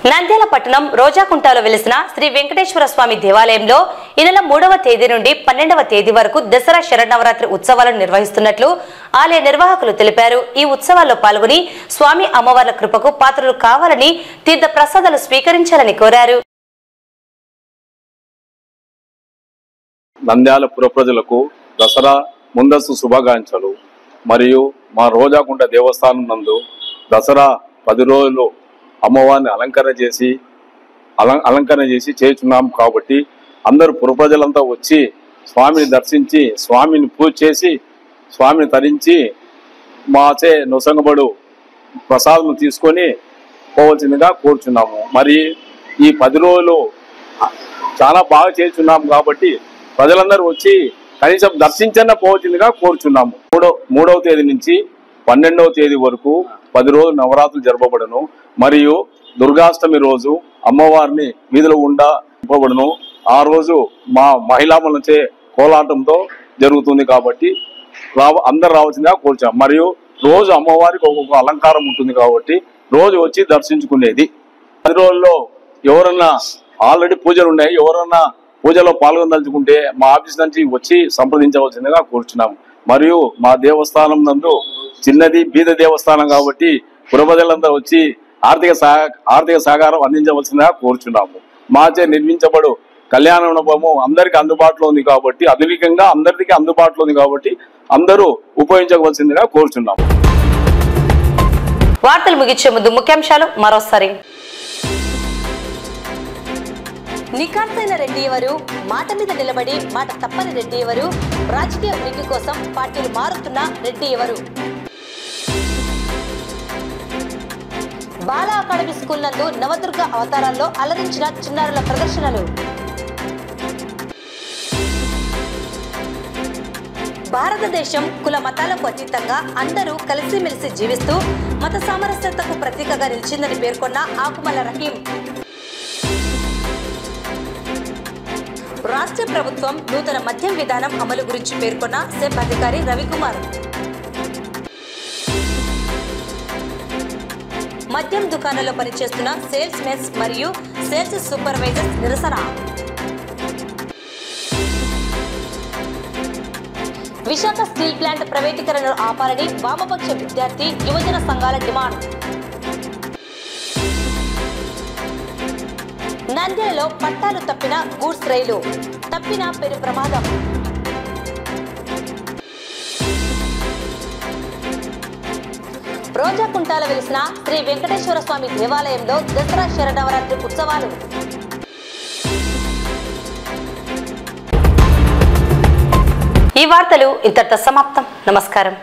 నంద్యాల పట్టణం రోజాకుంటలో వెలిసిన శ్రీ వెంకటేశ్వర స్వామి దేవాలయంలో ఈ నెల 3వ తేదీ నుండి 12వ తేదీ వరకు దసరా శరన్నవరాత్రి ఉత్సవాలను నిర్వహిస్తున్నట్లు ఆలయ నిర్వాహకులు తెలిపారు. ఈ ఉత్సవాల్లో పాల్గొని స్వామి అమ్మవార్ల కృపకు పాత్రలు కావాలని తీర్థ ప్రసాదాలు స్వీకరించాలని కోరారు. నంద్యాల పుర ప్రజలకు దసరా ముందస్తు శుభాకాంక్షలు. మరియు మా రోజాకుంట దేవస్థానం నందు దసరా 10 రోజులు అమ్మవారిని అలంకరణ చేసి చేస్తున్నాం. కాబట్టి అందరూ పుర ప్రజలంతా వచ్చి స్వామిని దర్శించి స్వామిని పూజ చేసి స్వామిని తరించి మాచే నొసంగబడు ప్రసాదం తీసుకొని పోవలసిందిగా కోరుచున్నాము. మరి ఈ 10 రోజులు చాలా బాగా చేస్తున్నాం కాబట్టి ప్రజలందరూ వచ్చి కనీసం దర్శించన్న పోవలసిందిగా కోరుచున్నాము. 3వ తేదీ నుంచి 12వ తేదీ వరకు 10 రోజులు నవరాత్రులు జరపబడను. మరియు దుర్గాష్టమి రోజు అమ్మవారిని వీధిలో గుండా నింపబడును. ఆ రోజు మా మహిళామణులచే కోలాటంతో జరుగుతుంది. కాబట్టి అందరు రావాల్సిందిగా కోరుచాం. మరియు రోజు అమ్మవారికి ఒక్కొక్క అలంకారం ఉంటుంది కాబట్టి రోజు వచ్చి దర్శించుకునేది. 10 రోజుల్లో ఎవరన్నా ఆల్రెడీ పూజలు ఉన్నాయి, ఎవరన్నా పూజలో పాల్గొనదలుచుకుంటే మా ఆఫీస్ నుంచి వచ్చి సంప్రదించవలసిందిగా కోరుచున్నాం. మరియు మా దేవస్థానం నందు చిన్నది బీద దేవస్థానం కాబట్టి పుర ప్రజలందరూ వచ్చి ఆర్థిక సహకారం అందించవలసిందిగా కోరుచున్నాము. మాచే నిర్మించబడు కళ్యాణ మండపము అందరికీ అందుబాటులో ఉంది కాబట్టి అధికంగా అందరికీ అందుబాటులో ఉంది కాబట్టి అందరూ ఉపయోగించవలసిందిగా కోరుచున్నాము. వార్తలు ముగించే ముందు ముఖ్యాంశాలు మరోసారి. నిఖార్సైన రెడ్డి ఎవరు? మాట మీద నిలబడి మాట తప్పని రెడ్డి ఎవరు? రాజకీయ ఉనికి కోసం పార్టీలు మారుతున్న రెడ్డి ఎవరు? బాల అకాడమీ స్కూల్ నందు నవదుర్గ అవతారాల్లో అలరించిన చిన్నారుల ప్రదర్శనలు. భారతదేశం కుల మతాలకు అతీతంగా అందరూ కలిసిమెలిసి జీవిస్తూ మత సామరస్యతకు ప్రతీకగా నిలిచిందని పేర్కొన్న ఆకుమల రహీం. రాష్ట్ర ప్రభుత్వం నూతన మద్యం విధానం అమలు గురించి పేర్కొన్న సెబ్ అధికారి రవికుమార్. మద్యం దుకాణాల్లో పనిచేస్తున్న సేల్స్ మెన్స్ మరియు సేల్స్ సూపర్వైజర్స్ నిరసన. విశాఖ స్టీల్ ప్లాంట్ ప్రైవేటీకరణను ఆపాలని వామపక్ష విద్యార్థి యువజన సంఘాల డిమాండ్. నంద్యాలలో పట్టాలు తప్పిన గూడ్స్ రైలు, తప్పిన పెను ప్రమాదం. రోజాకుంటాల వెలిసిన శ్రీ వెంకటేశ్వర స్వామి దేవాలయంలో దసరా శరన్నవరాత్రి ఉత్సవాలు. ఈ వార్తలు ఇంతటితో సమాప్తం. నమస్కారం.